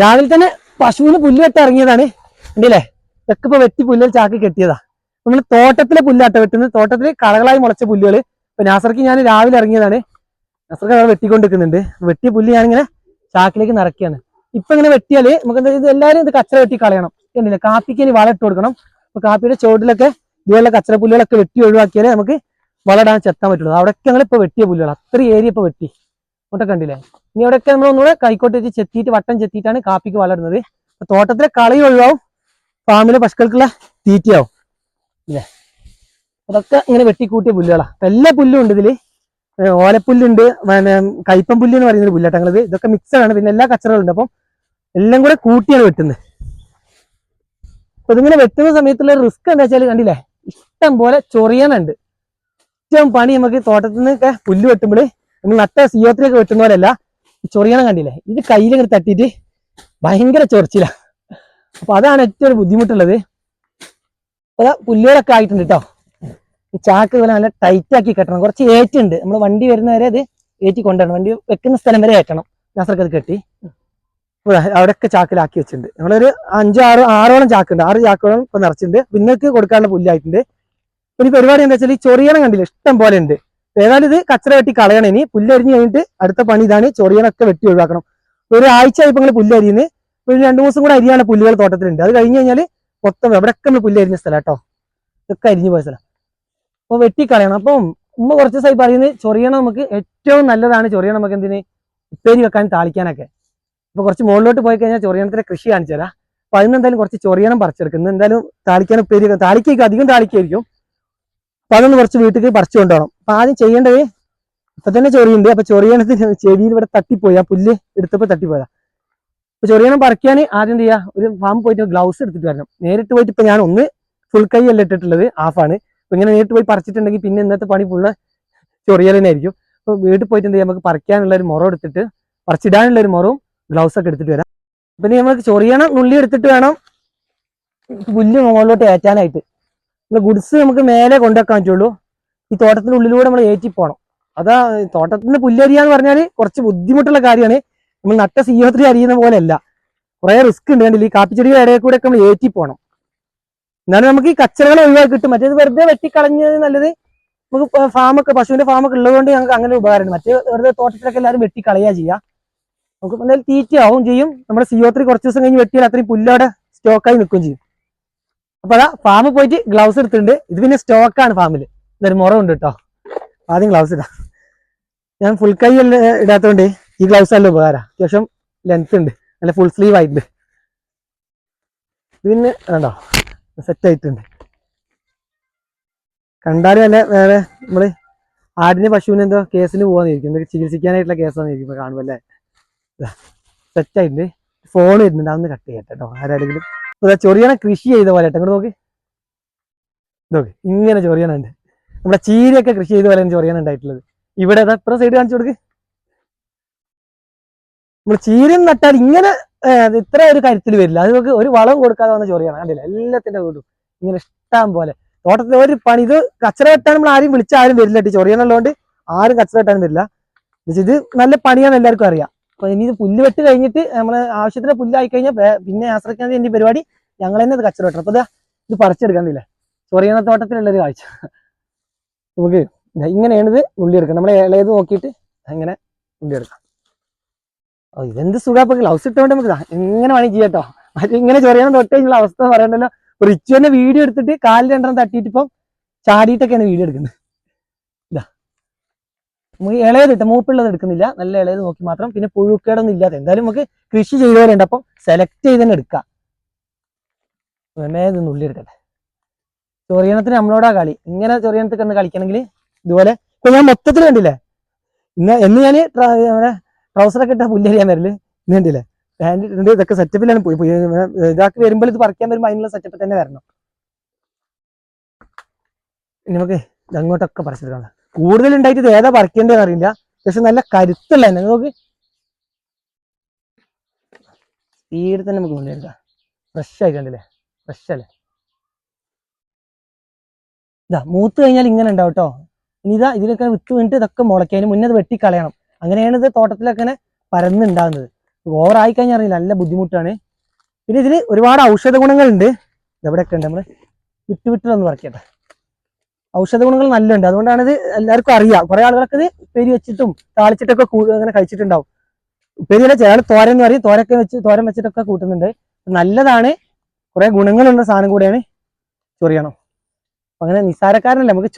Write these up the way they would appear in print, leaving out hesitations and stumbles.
രാവിലെ തന്നെ പശുവിന് പുല്ല് വെട്ടാൻ ഇറങ്ങിയതാണ്. ഉണ്ടല്ലേ, ഇതൊക്കെ ഇപ്പൊ വെട്ടി പുല്ല് ചാക്കി കെട്ടിയതാ. നമ്മൾ തോട്ടത്തിലെ പുല്ലാട്ട വെട്ടുന്നത്, തോട്ടത്തില് കളകളായി മുളച്ച പുല്ലുകള്. ഇപ്പൊ നാസർക്ക് ഞാൻ രാവിലെ ഇറങ്ങിയതാണ്. നാസർക്ക് അവിടെ വെട്ടിക്കൊണ്ടിരിക്കുന്നുണ്ട്. വെട്ടിയ പുല്ല് ഞാനിങ്ങനെ ചാക്കിലേക്ക് നിറയ്ക്കുകയാണ്. ഇപ്പൊ ഇങ്ങനെ വെട്ടിയാല് നമുക്ക് എന്താ, ഇത് എല്ലാവരും ഇത് കച്ചറ വെട്ടി കളയണം. കണ്ടില്ലേ, കാപ്പിക്ക് ഇനി വളം ഇട്ട് കൊടുക്കണം. അപ്പൊ കാപ്പിയുടെ ചോട്ടിലൊക്കെ ഇതുപോലെ കച്ചറ പുല്ലുകളൊക്കെ വെട്ടി ഒഴിവാക്കിയാലേ നമുക്ക് വളമിടാൻ ചെത്താൻ പറ്റുള്ളൂ. അവിടെയൊക്കെ ഞങ്ങൾ ഇപ്പൊ വെട്ടിയ പുല്ലുകൾ, അത്രയും ഏരിയ ഇപ്പൊ വെട്ടി അങ്ങോട്ടൊക്കെ കണ്ടില്ലേ. ഇനി അവിടെയൊക്കെ നമ്മൾ ഒന്നുകൂടെ കൈക്കോട്ട് വെച്ച് ചെത്തിയിട്ട് വട്ടം ചെത്തിയിട്ടാണ് കാപ്പിക്ക് വളരുന്നത്. തോട്ടത്തിലെ കളി ഒഴിവാവും, ഫാമിലെ പശുക്കൾക്കുള്ള തീറ്റയാവും. ഇല്ലേ, അതൊക്കെ ഇങ്ങനെ വെട്ടിക്കൂട്ടിയ പുല്ലുകളാ. എല്ലാ പുല്ലും ഉണ്ട് ഇതില്. ഓലപ്പുല്ലുണ്ട്, പിന്നെ കൈപ്പൻ പുല്ല് എന്ന് പറയുന്നൊരു പുല്ലാട്ടോ ഞങ്ങളിത്. ഇതൊക്കെ മിക്സഡ് ആണ്. പിന്നെ എല്ലാ കച്ചറകളുണ്ട്. അപ്പം എല്ലാം കൂടെ കൂട്ടിയാണ് വെട്ടുന്നത്. അപ്പൊ ഇതിങ്ങനെ വെട്ടുന്ന സമയത്തുള്ള റിസ്ക് എന്താ വെച്ചാൽ കണ്ടില്ലേ, ഇഷ്ടം പോലെ ചൊറിയാനുണ്ട്. ഏറ്റവും പണി നമുക്ക് തോട്ടത്തിൽ നിന്നൊക്കെ പുല്ല് വെട്ടുമ്പോൾ നമ്മൾ നട്ട CO3 ഒക്കെ വെട്ടുന്ന പോലെയല്ല, ചൊറിയണം. കണ്ടില്ലേ, ഇത് കയ്യിലിങ്ങനെ തട്ടിയിട്ട് ഭയങ്കര ചൊറിച്ചില. അപ്പൊ അതാണ് ഏറ്റവും ബുദ്ധിമുട്ടുള്ളത്. അതാ പുല്ലുകളൊക്കെ ആയിട്ടുണ്ട് കേട്ടോ. ഈ ചാക്ക് പോലെ നല്ല ടൈറ്റ് ആക്കി കെട്ടണം. കുറച്ച് ഏറ്റുണ്ട്, നമ്മൾ വണ്ടി വരുന്നവരെ അത് ഏറ്റി കൊണ്ടുവരണം. വണ്ടി വെക്കുന്ന സ്ഥലം വരെ ഏറ്റണം. നാസർക്ക് അത് കെട്ടി അവിടെയൊക്കെ ചാക്കിലാക്കി വെച്ചിട്ടുണ്ട്. നമ്മളൊരു 5-6 ചാക്കുണ്ട്. 6 ചാക്കുകളും ഇപ്പൊ നിറച്ചിട്ടുണ്ട്. പിന്നേക്ക് കൊടുക്കാനുള്ള പുല്ലായിട്ടുണ്ട്. പിന്നെ പരിപാടി എന്താ വെച്ചാൽ ഈ ചൊറിയണം കണ്ടില്ല, ഇഷ്ടം പോലെ ഉണ്ട്. ഏതായാലും ഇത് കച്ചറ വെട്ടി കളയണം. ഇനി പുല്ലരിഞ്ഞ് കഴിഞ്ഞിട്ട് അടുത്ത പണി ഇതാണ്, ചൊറിയണൊക്കെ വെട്ടി ഒഴിവാക്കണം. ഒരാഴ്ച ആയപ്പോൾ നിങ്ങൾ പുല്ലരിയുന്നത്. ഒരു 2 ദിവസം കൂടെ അരിയാണ് പുല്ലുകൾ തോട്ടത്തിലുണ്ട്. അത് കഴിഞ്ഞ് കഴിഞ്ഞാൽ മൊത്തം എവിടെയൊക്കെ നമ്മൾ പുല്ലരിഞ്ഞ സ്ഥലം കേട്ടോ, ഇതൊക്കെ അരിഞ്ഞു പോയ സ്ഥലം. അപ്പോൾ വെട്ടിക്കളയണം. അപ്പം ഉമ്മ കുറച്ച് ദിവസമായി പറയുന്നത് ചൊറിയണം നമുക്ക് ഏറ്റവും നല്ലതാണ്. ചൊറിയണം നമുക്ക് എന്തിന്, ഉപ്പേരി വെക്കാൻ താളിക്കാനൊക്കെ. അപ്പൊ കുറച്ച് മുകളിലോട്ട് പോയി കഴിഞ്ഞാൽ ചൊറിയണത്തിന്റെ കൃഷി കാണിച്ചു തരാം. അപ്പൊ അതിന് എന്തായാലും കുറച്ച് ചൊറിയണം പറിച്ചെടുക്കുന്നത്. എന്തായാലും താളിക്കാൻ ഉപ്പേരി താളിക്കേക്ക് അധികം താളിക്കായിരിക്കും. അപ്പൊ അതൊന്ന് കുറച്ച് വീട്ടിലേക്ക് പറിച്ചു കൊണ്ടുപോകണം. അപ്പൊ ആദ്യം ചെയ്യേണ്ടത്, ഇപ്പൊ തന്നെ ചൊറിയുണ്ട്. അപ്പൊ ചൊറിയണത്തിന് ചെവിയിൽ ഇവിടെ തട്ടിപ്പോയി, ആ പുല്ല് എടുത്തപ്പോ തട്ടിപ്പോയതാ. അപ്പൊ ചൊറിയണം പറിക്കാൻ ആദ്യം എന്ത് ചെയ്യാ, ഒരു ഫാം പോയിട്ട് ഗ്ലൗസ് എടുത്തിട്ട് വരണം. നേരിട്ട് പോയിട്ട് ഇപ്പൊ ഞാൻ ഒന്ന് ഫുൾ കൈ അല്ല ഇട്ടിട്ടുള്ളത്, ഹാഫാണ്. അപ്പൊ ഇങ്ങനെ നേരിട്ട് പോയി പറിച്ചിട്ടുണ്ടെങ്കിൽ പിന്നെ ഇന്നത്തെ പണി ഫുള്ള് ചൊറിയൽ തന്നെ ആയിരിക്കും. അപ്പൊ വീട്ടിൽ പോയിട്ട് എന്ത് ചെയ്യാം, നമുക്ക് പറിക്കാനുള്ള ഒരു മുറം എടുത്തിട്ട് പറിച്ചിടാനുള്ള ഒരു മുറവും ഗ്ലൗസ് ഒക്കെ എടുത്തിട്ട് വരാം. പിന്നെ നമുക്ക് ചൊറിയണം നുള്ളി എടുത്തിട്ട് വേണം പുല്ല് മുകളിലോട്ട് ഏറ്റാനായിട്ട്. ഗുഡ്സ് നമുക്ക് മേലെ കൊണ്ടുവെക്കാൻ പറ്റുള്ളൂ. ഈ തോട്ടത്തിനുള്ളിലൂടെ നമ്മൾ ഏറ്റി പോകണം. അതാ തോട്ടത്തിന് പുല്ലരിയാന്ന് പറഞ്ഞാൽ കുറച്ച് ബുദ്ധിമുട്ടുള്ള കാര്യമാണ്. നമ്മൾ നട്ട CO3 അരിയുന്ന പോലെയല്ല, കുറെ റിസ്ക് ഉണ്ട്. കണ്ടില്ല, ഈ കാപ്പിച്ചെടിയുടെ ഇടയിൽ കൂടെ ഒക്കെ നമ്മൾ ഏറ്റി പോകണം. എന്നാലും നമുക്ക് ഈ കച്ചറകൾ ഒഴിവാക്കി കിട്ടും. മറ്റേത് വെറുതെ വെട്ടിക്കളഞ്ഞത് നല്ലത്. നമുക്ക് ഫാമൊക്കെ, പശുവിന്റെ ഫാമൊക്കെ ഉള്ളതുകൊണ്ട് ഞങ്ങൾക്ക് അങ്ങനെ ഉപകാരമുണ്ട്. മറ്റേ വെറുതെ തോട്ടത്തിലൊക്കെ എല്ലാവരും വെട്ടിക്കളയാ ചെയ്യുക. നമുക്ക് എന്തായാലും തീറ്റയാവും ചെയ്യും. നമ്മുടെ CO3 കുറച്ച് ദിവസം കഴിഞ്ഞ് വെട്ടിയാൽ അത്രയും പുല്ലോടെ സ്റ്റോക്കായി നിൽക്കുകയും ചെയ്യും. അപ്പൊ അതാ ഫാമിൽ പോയിട്ട് ഗ്ലൗസ് എടുത്തിട്ടുണ്ട്. ഇത് പിന്നെ സ്റ്റോക്കാണ് ഫാമിൽ. ഇതൊരു മുറമുണ്ട് കേട്ടോ. ആദ്യം ഗ്ലൗസ് ഇടാം. ഞാൻ ഫുൾ കൈ ഇടാത്തതുകൊണ്ട് ഈ ഗ്ലൗസ് നല്ല ഉപകാരം. അത്യാവശ്യം ലെങ്ത് ഉണ്ട്, നല്ല ഫുൾ സ്ലീവ് ആയിട്ടുണ്ട്. ഇതിന് വേണ്ടോ, സെറ്റ് ആയിട്ടുണ്ട്. കണ്ടാലും അല്ല വേറെ നമ്മള് ആടിന് പശുവിന് എന്തോ കേസിന് പോകാന്നിരിക്കും, എന്തൊക്കെ ചികിത്സിക്കാനായിട്ടുള്ള കേസാന്നിരിക്കും ഇപ്പൊ കാണുമ്പോൾ അല്ലേ. സെറ്റ് ആയിട്ടുണ്ട്. ഫോൺ വരുന്നുണ്ട്, അതൊന്ന് കട്ട് ചെയ്യട്ടെ കേട്ടോ. ആരാണെങ്കിലും ചൊറിയണ കൃഷി ചെയ്ത പോലെ കേട്ടോ. ഇങ്ങോട്ട് നോക്ക്, ഇങ്ങനെ ചൊറിയണുണ്ട്. നമ്മുടെ ചീരയൊക്കെ കൃഷി ചെയ്ത പോലെ ചൊറിയണ ഉണ്ടായിട്ടുള്ളത്. ഇവിടെ ഇപ്പുറം സൈഡ് കാണിച്ചു കൊടുക്ക്. നമ്മൾ ചീരയും നട്ടാൽ ഇങ്ങനെ ഇത്ര ഒരു കരുത്തിൽ വരില്ല. അത് നമുക്ക് ഒരു വളം കൊടുക്കാതെ വന്ന് ചൊറിയണം. കണ്ടില്ല, എല്ലാത്തിന്റെ വീടും ഇങ്ങനെ ഇഷ്ടം പോലെ. തോട്ടത്തിൽ ഒരു പണി, ഇത് കച്ചറ വെട്ടാൻ നമ്മൾ ആരും വിളിച്ചാൽ ആരും വരില്ല. ചൊറിയണുള്ളതുകൊണ്ട് ആരും കച്ചറ വെട്ടാനും വരില്ല. ഇത് നല്ല പണിയാണ്, എല്ലാവർക്കും അറിയാം. അപ്പൊ ഇനി ഇത് പുല്ല് വെട്ട് കഴിഞ്ഞിട്ട് നമ്മള് ആവശ്യത്തിന് പുല്ലായി കഴിഞ്ഞാൽ പിന്നെ ആശ്രയിക്കാൻ എന്റെ പരിപാടി ഞങ്ങൾ തന്നെ ഇത് കച്ചറ വെട്ടണം. അപ്പൊ ഇത് പറിച്ചെടുക്കാന്നില്ല, ചൊറിയണ തോട്ടത്തിലുള്ളൊരു കാഴ്ച. നമുക്ക് ഇങ്ങനെയാണ് ഇത് ഉള്ളിയെടുക്കാം. നമ്മളെ ഇളയത് നോക്കിയിട്ട് അങ്ങനെ ഉള്ളിയെടുക്കാം. ഇതെന്ത് സുഖാപ്പൊ, ഗ്ലൗസ് ഇട്ടുകൊണ്ട് നമുക്ക് എങ്ങനെ വേണമെങ്കിൽ ചെയ്യാട്ടോ. അത് ഇങ്ങനെ ചൊറിയണം തൊട്ട് കഴിഞ്ഞുള്ള അവസ്ഥ പറയണ്ടല്ലോ. റിച്ചു തന്നെ വീഡിയോ എടുത്തിട്ട് കാലിൽ 2 തട്ടിയിട്ട് ഇപ്പം ചാടിയിട്ടൊക്കെയാണ് വീഡിയോ എടുക്കുന്നത്. ഇതാ നമുക്ക് ഇളയത് ഇട്ട മൂപ്പുള്ളത് എടുക്കുന്നില്ല, നല്ല ഇളയത് നോക്കി മാത്രം. പിന്നെ പുഴുക്കേടൊന്നും ഇല്ലാതെ എന്തായാലും നമുക്ക് കൃഷി ചെയ്തവരുണ്ട്. അപ്പം സെലക്ട് ചെയ്ത് തന്നെ എടുക്കാം. ഇത് ഉള്ളിയെടുക്കട്ടെ. ചൊറിയണത്തിന് നമ്മളോടാ കളി. ഇങ്ങനെ ചൊറിയണത്തൊക്കെ ഒന്ന് കളിക്കണമെങ്കിൽ ഇതുപോലെ ഇപ്പൊ ഞാൻ മൊത്തത്തിൽ കണ്ടില്ലേ, എന്ന് ഞാൻ ട്രൗസറൊക്കെ ഇട്ടാ പുല്ലരിയാൻ വരല്. ഇന്ന് കണ്ടില്ലേ, പാൻറ് ഇട്ടുണ്ട്. ഇതൊക്കെ സെറ്റപ്പിലാണ് പോയി ഇതാക്കി വരുമ്പോൾ ഇത് പറിക്കാൻ വരുമ്പോൾ അതിനുള്ള സെറ്റപ്പ് തന്നെ വരണം. നമുക്ക് അങ്ങോട്ടൊക്കെ പറിച്ചെടുക്കാം. കൂടുതൽ ഉണ്ടായിട്ട് ഇത് ഏതാ പറിക്കേണ്ടതെന്ന് അറിയില്ല, പക്ഷെ നല്ല കരുത്തുള്ള തന്നെ. നോക്ക്, സ്പീഡിൽ തന്നെ നമുക്ക് കൊണ്ടുവരാം. ഫ്രഷ് ആയിട്ട് കണ്ടില്ലേ, ഫ്രഷ് അല്ലേ. ഇതാ മൂത്ത് കഴിഞ്ഞാൽ ഇങ്ങനെ ഉണ്ടാവും കേട്ടോ. ഇനി ഇതാ ഇതിലൊക്കെ വിത്ത് വീണിട്ട് ഇതൊക്കെ മുളയ്ക്കും. അതിന് മുന്നേ അത് വെട്ടിക്കളയണം. അങ്ങനെയാണ് ഇത് തോട്ടത്തിലൊക്കെ ഇങ്ങനെ പരന്നുണ്ടാകുന്നത്. ഓവറായി കഴിഞ്ഞാൽ അറിയില്ല, നല്ല ബുദ്ധിമുട്ടാണ്. പിന്നെ ഇതിന് ഒരുപാട് ഔഷധ ഗുണങ്ങളുണ്ട്. ഇതെവിടെയൊക്കെ ഉണ്ട്, നമ്മൾ വിട്ട് പറക്കട്ടെ. ഔഷധ ഗുണങ്ങൾ നല്ലുണ്ട്, അതുകൊണ്ടാണ് ഇത് എല്ലാവർക്കും അറിയാം. കുറെ ആളുകളൊക്കെ ഇത് ഉപ്പേരി വെച്ചിട്ടും താളിച്ചിട്ടൊക്കെ അങ്ങനെ കഴിച്ചിട്ടുണ്ടാവും. ഉപ്പേരിയല്ല, ചില തോരൻ എന്ന് പറയും, തോരൻ വെച്ചിട്ടൊക്കെ കൂട്ടുന്നുണ്ട്. നല്ലതാണ്, കുറെ ഗുണങ്ങളുള്ള സാധനം കൂടെയാണ് ചൊറിയണം. അങ്ങനെ നിസ്സാരക്കാരനല്ല, നമുക്ക്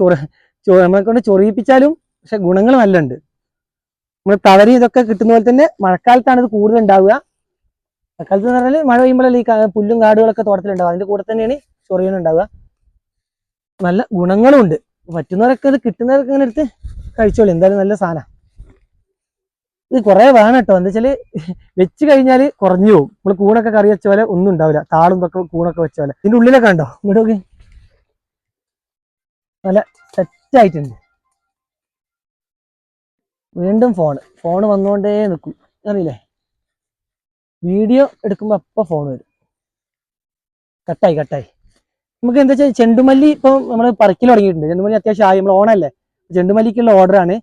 നമ്മളെ കൊണ്ട് ചൊറിയിപ്പിച്ചാലും പക്ഷെ ഗുണങ്ങൾ നല്ലുണ്ട്. നമ്മൾ തവരി ഇതൊക്കെ കിട്ടുന്ന പോലെ തന്നെ മഴക്കാലത്താണ് ഇത് കൂടുതൽ ഉണ്ടാവുക. മഴക്കാലത്ത് എന്ന് പറഞ്ഞാൽ മഴ പെയ്യുമ്പോഴല്ലേ ഈ പുല്ലും കാടുകളൊക്കെ തോട്ടത്തിലുണ്ടാവുക, അതിന്റെ കൂടെ തന്നെയാണ് ചൊറിയനുണ്ടാവുക. നല്ല ഗുണങ്ങളും ഉണ്ട്. പറ്റുന്നവരൊക്കെ ഇത് കിട്ടുന്നവരൊക്കെ ഇങ്ങനെ എടുത്ത് കഴിച്ചോളൂ, എന്തായാലും നല്ല സാധനം. ഇത് കുറെ വേണം കേട്ടോ, എന്താ വെച്ചാല് വെച്ച് കഴിഞ്ഞാൽ കുറഞ്ഞു പോകും. നമ്മൾ കൂണൊക്കെ കറി വെച്ച പോലെ ഒന്നും ഉണ്ടാവില്ല, താളും ഇതൊക്കെ കൂണൊക്കെ വെച്ച പോലെ. ഇതിന്റെ ഉള്ളിലൊക്കെ ഉണ്ടോ, ഇങ്ങോട്ട് നല്ല സെറ്റായിട്ടുണ്ട്. വീണ്ടും ഫോണ് വന്നുകൊണ്ടേ നിൽക്കും, അറിയില്ലേ? വീഡിയോ എടുക്കുമ്പോൾ അപ്പം ഫോൺ വരും. കട്ടായി. നമുക്ക് എന്താ വെച്ചാൽ ചെണ്ടുമല്ലി ഇപ്പം നമ്മൾ പറിക്കൽ തുടങ്ങിയിട്ടുണ്ട്. ചെണ്ടുമല്ലി അത്യാവശ്യം ആയി, നമ്മൾ ഓണല്ലേ, ചെണ്ടുമല്ലിക്കുള്ള ഓർഡറാണ്.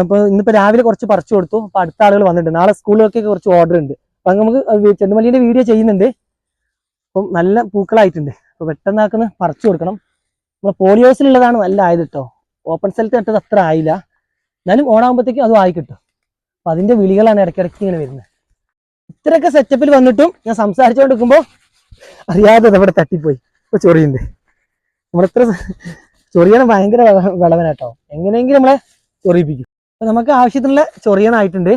അപ്പോൾ ഇന്നിപ്പോൾ രാവിലെ കുറച്ച് പറിച്ചു കൊടുത്തു. അപ്പോൾ അടുത്ത ആളുകൾ വന്നിട്ടുണ്ട്, നാളെ സ്കൂളിലൊക്കെ കുറച്ച് ഓർഡർ ഉണ്ട്. അപ്പം നമുക്ക് ചെണ്ടുമല്ലിൻ്റെ വീഡിയോ ചെയ്യുന്നുണ്ട്. അപ്പം നല്ല പൂക്കളായിട്ടുണ്ട്. അപ്പോൾ പെട്ടെന്നാക്കുന്ന പറിച്ചു കൊടുക്കണം. നമ്മൾ പോളിയോസിലുള്ളതാണ് നല്ല ആയത് കേട്ടോ. ഓപ്പൺ സ്ഥലത്ത് നട്ടത് അത്ര ആയില്ല, എന്നാലും ഓണാകുമ്പോഴത്തേക്കും അതും ആയി കിട്ടും. അപ്പം അതിൻ്റെ വിളികളാണ് ഇടയ്ക്കിടയ്ക്ക് ഇങ്ങനെ വരുന്നത്. ഇത്രയൊക്കെ സെറ്റപ്പിൽ വന്നിട്ടും ഞാൻ സംസാരിച്ചുകൊണ്ടിരിക്കുമ്പോൾ അറിയാതെ നമ്മുടെ തട്ടിപ്പോയി. ഇപ്പോൾ ചൊറിയുണ്ട്, നമ്മളിത്ര ചൊറിയണം ഭയങ്കര വിളവനാട്ടോ, എങ്ങനെയെങ്കിലും നമ്മളെ ചൊറിയിപ്പിക്കും. അപ്പം നമുക്ക് ആവശ്യത്തിനുള്ള ചൊറിയണായിട്ടുണ്ട്,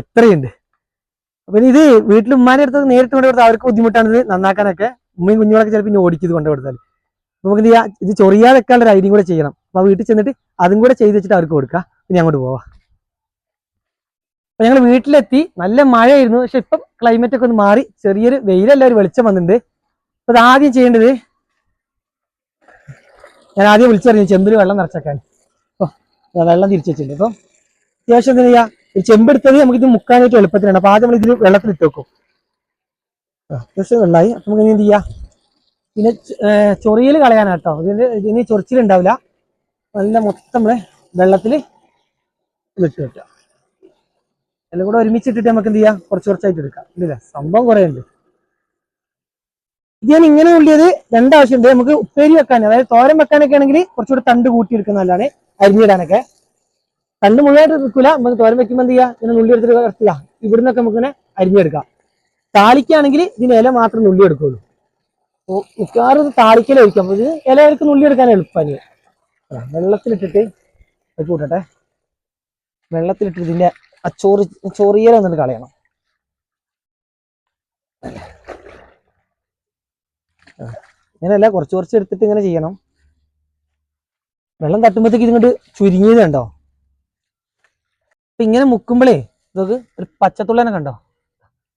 എത്രയുണ്ട്. അപ്പം ഇത് വീട്ടിൽ ഉമ്മാൻ്റെ അടുത്ത് നേരിട്ട് കൊണ്ട് കൊടുത്താൽ അവർക്ക് ബുദ്ധിമുട്ടാണ് ഇത് നന്നാക്കാനൊക്കെ. ഉമ്മയും കുഞ്ഞുങ്ങളൊക്കെ ചിലപ്പോൾ ഇനി ഓടിച്ചത് കൊണ്ട് കൊടുത്താൽ നമുക്ക് എന്ത് ചെയ്യാം, ഇത് ചൊറിയാതെക്കാനുള്ള ഒരു ഐഡിയ കൂടെ ചെയ്യണം. അപ്പോൾ വീട്ടിൽ ചെന്നിട്ട് അതും കൂടെ ചെയ്ത് വെച്ചിട്ട് അവർക്ക് കൊടുക്കുക. പിന്നെ അങ്ങോട്ട് പോവാം. അപ്പൊ ഞങ്ങൾ വീട്ടിലെത്തി, നല്ല മഴയായിരുന്നു. പക്ഷെ ഇപ്പം ക്ലൈമറ്റ് ഒക്കെ ഒന്ന് മാറി, ചെറിയൊരു വെയിലല്ല ഒരു വെളിച്ചം വന്നിട്ടുണ്ട്. അപ്പൊ ഇത് ആദ്യം ചെയ്യേണ്ടത്, ഞാൻ ആദ്യം വിളിച്ചറിഞ്ഞു ചെമ്പിൽ വെള്ളം നിറച്ചേക്കാൻ. അപ്പോൾ വെള്ളം തിരിച്ചു വെച്ചിട്ടുണ്ട്. അപ്പം അത്യാവശ്യം എന്താ ചെയ്യുക, ഒരു ചെമ്പെടുത്തത് നമുക്കിത് മുക്കാനായിട്ട് എളുപ്പത്തിലാണ്. അപ്പൊ ആദ്യം നമ്മൾ ഇതിൽ വെള്ളത്തിലിട്ട് വെക്കും. അത്യാവശ്യം വെള്ളമായി. അപ്പൊ നമുക്ക് എന്ത് ചെയ്യാം, പിന്നെ ചൊറിയൽ കളയാനാട്ടോ, ഇതിന് ചൊറിച്ചിലുണ്ടാവില്ല. നല്ല മൊത്തം നമ്മള് വെള്ളത്തിൽ ഇട്ട് വെക്കുക. എല്ലാം കൂടെ ഒരുമിച്ചിട്ടിട്ട് നമുക്ക് എന്ത് ചെയ്യാം, കുറച്ചായിട്ട് എടുക്കാം. ഇല്ല, സംഭവം കുറെ ഉണ്ട്. ഇത് ഞാൻ ഇങ്ങനെ ഉള്ളിയത് രണ്ടാവശ്യമുണ്ട്. നമുക്ക് ഉപ്പേരി വെക്കാൻ, അതായത് തോരൻ വെക്കാനൊക്കെ ആണെങ്കിൽ കുറച്ചുകൂടെ തണ്ട് കൂട്ടിയെടുക്കുന്ന നല്ലതാണ്, അരിഞ്ഞിടാനൊക്കെ. തണ്ട് മുഴുവനായിട്ട് എടുക്കില്ല, നമുക്ക് തോരൻ വെക്കുമ്പോൾ എന്ത് ചെയ്യാം, ഇങ്ങനെ നുള്ളി എടുത്തിട്ട് ഇറക്കില്ല, ഇവിടുന്നൊക്കെ നമുക്ക് ഇങ്ങനെ അരിഞ്ഞെടുക്കാം. താളിക്കാണെങ്കിൽ ഇതിന് ഇല മാത്രം നുള്ളി എടുക്കുള്ളൂ. അപ്പോൾ മിക്കവാറും ഇത് താളിക്കൽ ഒഴിക്കാം. അപ്പോൾ ഇത് ഇലകൾക്ക് നുള്ളി എടുക്കാൻ എളുപ്പമാണ്. വെള്ളത്തിലിട്ടിട്ട് കൂട്ടട്ടെ, വെള്ളത്തിലിട്ടിട്ട് ഇതിന്റെ ആ ചൊറിയല എന്നിട്ട് കളയണം. ഇങ്ങനെയല്ല, കുറച്ച് എടുത്തിട്ട് ഇങ്ങനെ ചെയ്യണം. വെള്ളം തട്ടുമ്പോഴത്തേക്ക് ഇതിങ്ങോട്ട് ചുരുങ്ങിയത് കണ്ടോ. അപ്പൊ ഇങ്ങനെ മുക്കുമ്പോഴേ ഇതൊക്കെ ഒരു പച്ചത്തുള്ളനെ കണ്ടോ,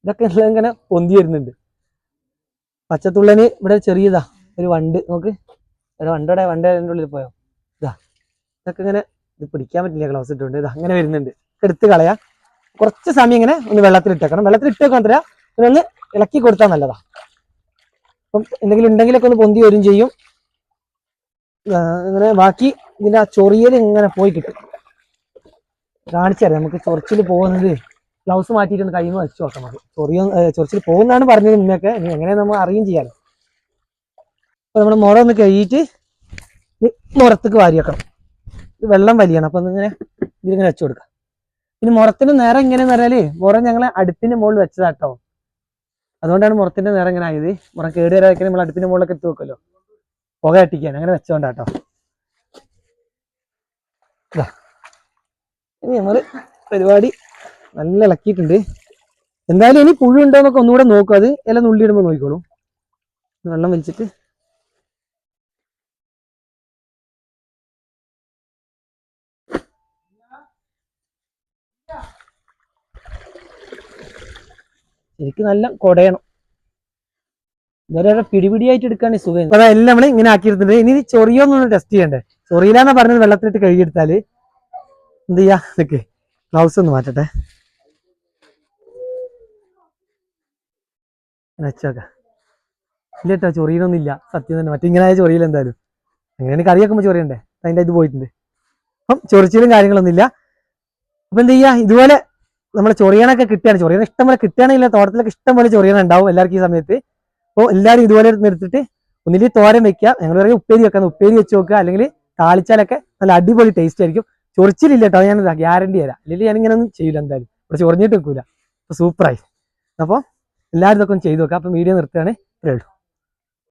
ഇതൊക്കെ ഇങ്ങനെ പൊന്തി വരുന്നുണ്ട്. പച്ചത്തുള്ളന് ഇവിടെ ചെറിയതാ ഒരു വണ്ട്, നോക്ക് ഇവിടെ വണ്ടയുടെ ഉള്ളിൽ പോയോ, ഇതാ ഇതൊക്കെ ഇങ്ങനെ, ഇത് പിടിക്കാൻ പറ്റില്ല ഗ്ലൗസ് ഇട്ടുകൊണ്ട്. ഇത് അങ്ങനെ വരുന്നുണ്ട്, എടുത്ത് കളയാ. കുറച്ച് സമയം ഇങ്ങനെ ഒന്ന് വെള്ളത്തിലിട്ടേക്കണം. വെള്ളത്തിലിട്ടേക്കാൻ തരാം, ഇതൊന്ന് ഇളക്കി കൊടുത്താൽ നല്ലതാ. അപ്പം എന്തെങ്കിലും ഉണ്ടെങ്കിലൊക്കെ ഒന്ന് പൊന്തി വരും ചെയ്യും. ഇങ്ങനെ ബാക്കി ഇതിന്റെ ആ ചൊറിയൽ ഇങ്ങനെ പോയി കിട്ടും. കാണിച്ചു തരാം നമുക്ക് ചൊറിച്ചിൽ പോകുന്നത്. ഗ്ലൗസ് മാറ്റിയിട്ടൊന്ന് കൈമ വെച്ച് നോക്കാം. നമുക്ക് ചൊറിച്ചിൽ പോകുന്നതാണ് പറഞ്ഞത് മുന്നൊക്കെ, ഇനി എങ്ങനെ നമ്മൾ അറിയും ചെയ്യാലോ. അപ്പൊ നമ്മൾ മുറ ഒന്ന് കഴുകിയിട്ട് മുറത്തേക്ക് വാരി വെക്കണം. ഇത് വെള്ളം വലിയണം. അപ്പൊ ഇങ്ങനെ ഇതിലിങ്ങനെ വെച്ചു കൊടുക്കാം. പിന്നെ മുറത്തിന് നിറം ഇങ്ങനെയെന്ന് പറഞ്ഞാല്, മുറം ഞങ്ങളെ അടുപ്പിന്റെ മുകളിൽ വെച്ചതാട്ടോ, അതുകൊണ്ടാണ് മുറത്തിന്റെ നിറം ഇങ്ങനെ ആയത്. മുറം കേട് വരാതൊക്കെ നമ്മൾ അടുപ്പിന്റെ മുകളിലൊക്കെ ഇട്ട് വെക്കുമല്ലോ, പുക കട്ടിക്കാൻ, അങ്ങനെ വെച്ചോണ്ടാട്ടോ. ഇനി നമ്മള് പരിപാടി നല്ല ഇളക്കിയിട്ടുണ്ട്. എന്തായാലും ഇനി പുഴു ഉണ്ടോ എന്നൊക്കെ ഒന്നുകൂടെ നോക്കും. അത് എല്ലാം നുള്ളിയിടുമ്പോൾ നോക്കിക്കോളും. വെള്ളം വലിച്ചിട്ട് ശരിക്കും നല്ല കുടയണം. ഇവരെ പിടിപിടിയായിട്ട് എടുക്കാണ് സുഖം. അപ്പൊ എല്ലാം നമ്മൾ ഇങ്ങനെ ആക്കിയിരുന്നത്. ഇനി ചൊറിയോന്നൊന്ന് ടെസ്റ്റ് ചെയ്യണ്ടേ. ചൊറിയിലാന്നാ പറഞ്ഞത്, വെള്ളത്തിലിട്ട് കഴുകിയെടുത്താല് എന്ത് ചെയ്യാ, നിക്ക് ഗ്ലൗസ് ഒന്ന് മാറ്റട്ടെ, വെച്ചോക്ക. ഇല്ല കേട്ടോ, ചൊറിയനൊന്നുമില്ല സത്യം തന്നെ. മറ്റിങ്ങനെ ചൊറിയില്ല എന്തായാലും. അങ്ങനെ കറി വെക്കുമ്പോൾ ചൊറിയണ്ടേ, അതിൻ്റെ ഇത് പോയിട്ടുണ്ട്. അപ്പം ചൊറിച്ചിലും കാര്യങ്ങളൊന്നുമില്ല. അപ്പൊ എന്ത് ചെയ്യാ, ഇതുപോലെ നമ്മളെ ചൊറിയനൊക്കെ കിട്ടുകയാണ്, ചൊറിയന ഇഷ്ടം പോലെ കിട്ടുകയാണെങ്കിൽ തോട്ടത്തിലൊക്കെ ഇഷ്ടം പോലെ ചൊറിയന ഉണ്ടാവും എല്ലാവർക്കും ഈ സമയത്ത്. അപ്പോൾ എല്ലാവരും ഇതുപോലെ എടുത്തിട്ട് ഒന്നില്ലെങ്കിൽ തോരൻ വെക്കുക, ഞങ്ങൾ പറയും ഉപ്പേരി വെക്കാം, ഉപ്പേരി വെച്ച് നോക്കുക, അല്ലെങ്കിൽ താളിച്ചാലൊക്കെ നല്ല അടിപൊളി ടേസ്റ്റ് ആയിരിക്കും. ചൊറിച്ചിലില്ല കേട്ടോ, ഞാൻ ഗ്യാരണ്ടി തരാം, അല്ലെങ്കിൽ ഞാനിങ്ങനെ ഒന്നും ചെയ്യില്ല എന്തായാലും, ഇവിടെ ചൊറിഞ്ഞിട്ട് വെക്കൂല. അപ്പോൾ സൂപ്പറായി. അപ്പോൾ എല്ലാവരും ഇതൊക്കെ ഒന്ന് ചെയ്ത് നോക്കാം. അപ്പം വീഡിയോ നിർത്തുകയാണ്, ഇത്രയേ ഉള്ളൂ.